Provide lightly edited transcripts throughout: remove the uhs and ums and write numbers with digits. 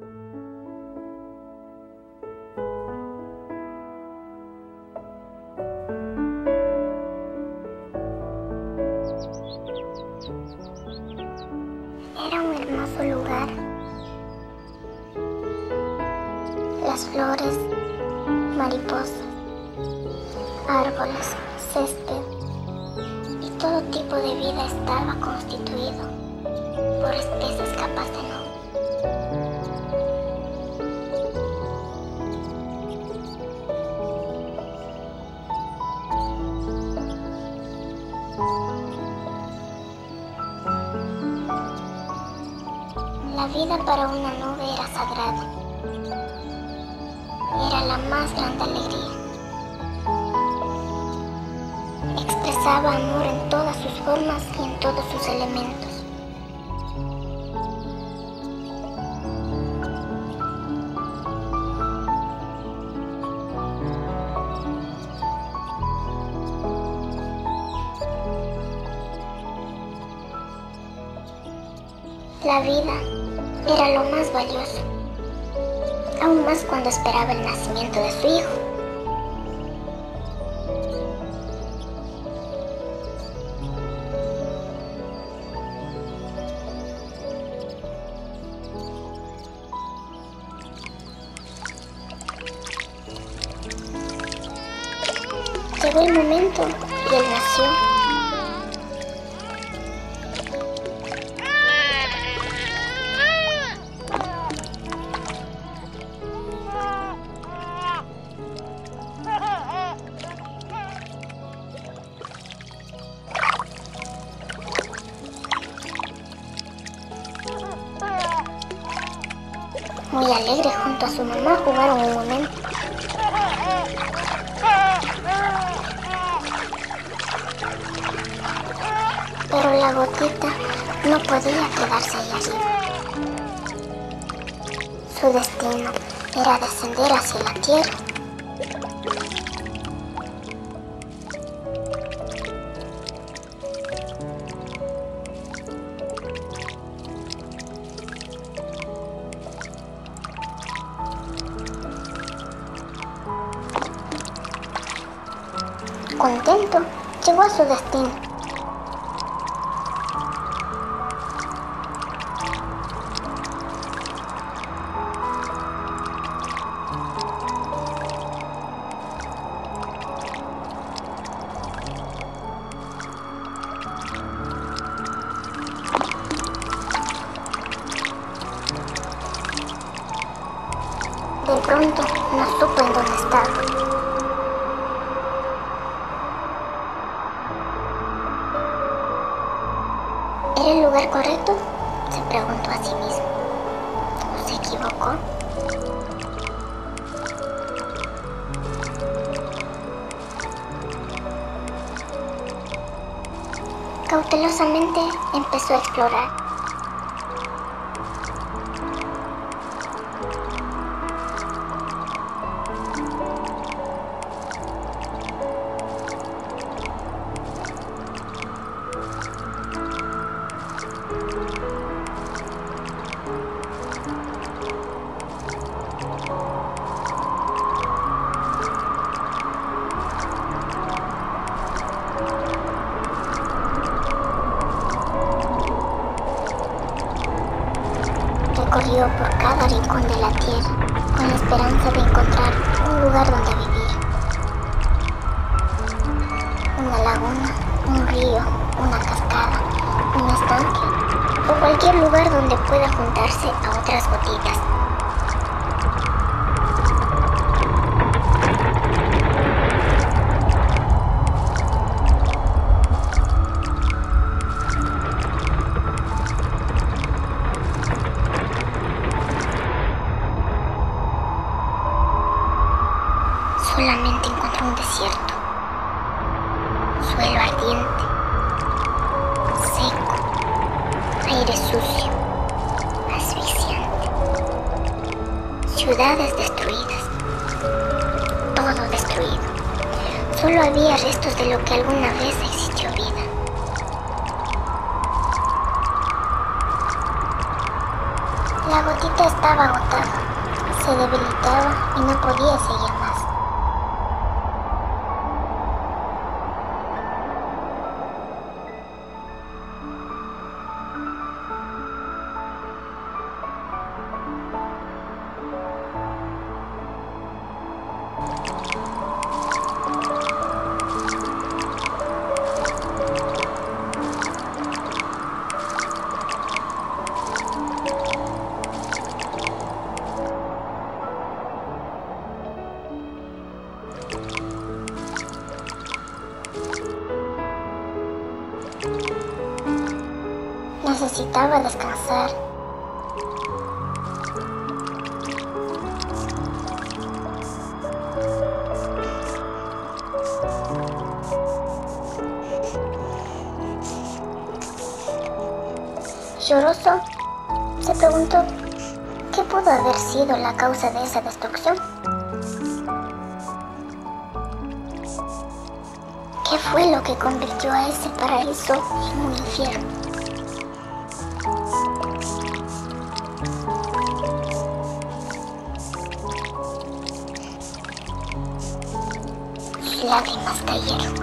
Era un hermoso lugar. Las flores, mariposas, árboles, césped y todo tipo de vida estaba constituido por espesas capas de nube. La vida para una nube era sagrada. Era la más grande alegría. Expresaba amor en todas sus formas y en todos sus elementos. La vida era lo más valioso, aún más cuando esperaba el nacimiento de su hijo. Llegó el momento y él nació. Muy alegre junto a su mamá jugaron un momento. Pero la gotita no podía quedarse ahí arriba. Su destino era descender hacia la tierra. Contento, llegó a su destino. De pronto, no supo en dónde estaba. ¿Era el lugar correcto?, se preguntó a sí mismo. ¿O se equivocó? Cautelosamente empezó a explorar. Recorrió por cada rincón de la tierra con la esperanza de encontrar un lugar donde vivir. Una laguna, un río, una cascada, un estanque o cualquier lugar donde pueda juntarse a otras gotitas. Solamente encontró un desierto, suelo ardiente, seco, aire sucio, asfixiante, ciudades destruidas, todo destruido. Solo había restos de lo que alguna vez existió vida. La gatita estaba agotada, se debilitaba y no podía seguir más. Necesitaba descansar. Lloroso, se preguntó qué pudo haber sido la causa de esa destrucción. ¿Qué fue lo que convirtió a ese paraíso en un infierno? Sus lágrimas cayeron.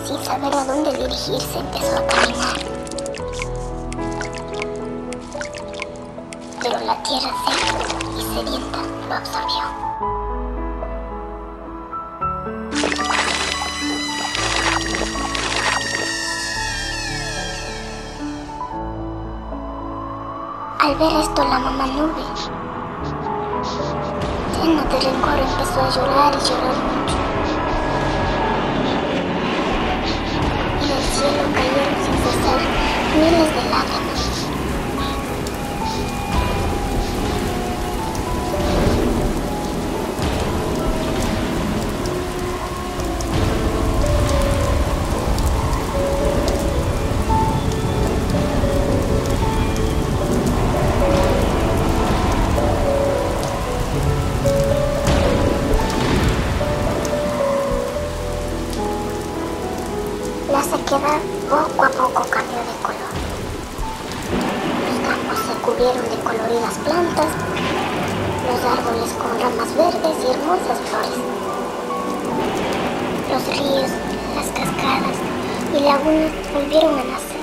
Sin saber a dónde dirigirse, empezó a caminar. Pero la tierra seca y sedienta lo absorbió. Al ver esto, la mamá nube, llena de rencor, empezó a llorar y llorar mucho. Y del cielo cayeron sin cesar miles de lágrimas. La sequedad poco a poco cambió de color. Los campos se cubrieron de coloridas plantas, los árboles con ramas verdes y hermosas flores. Los ríos, las cascadas y lagunas volvieron a nacer.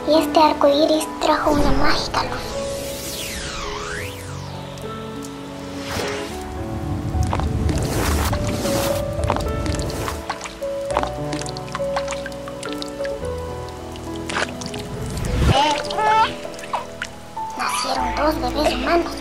Y este arco iris trajo una mágica luz. Nacieron dos bebés humanos.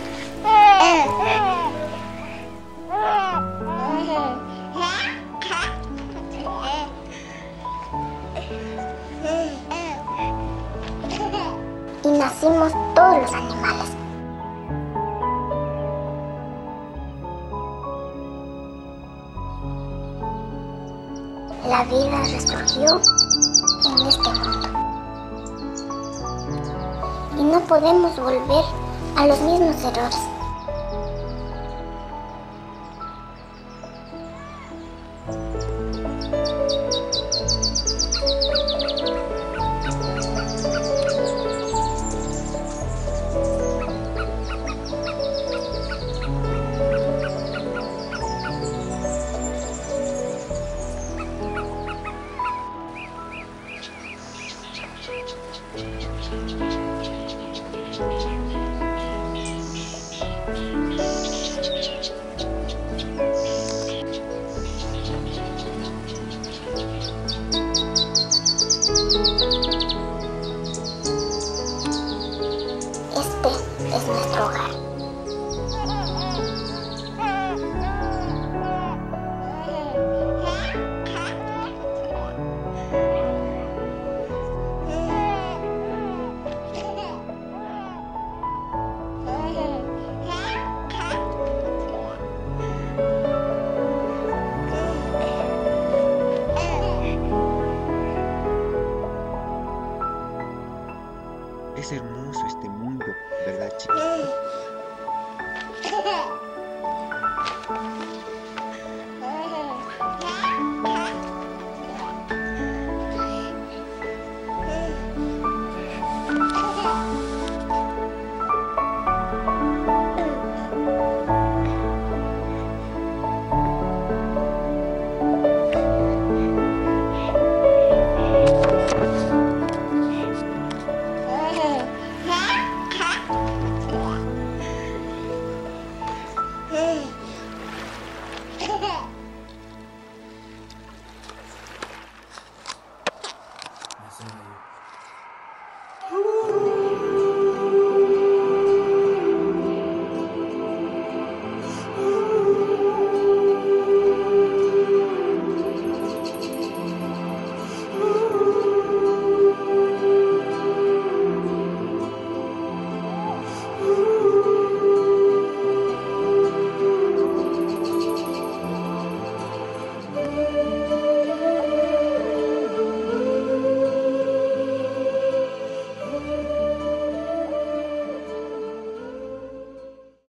Y nacimos todos los animales. La vida resurgió en este mundo. Y no podemos volver a los mismos errores. Es hermoso este mundo, ¿verdad, chiquito? Hey.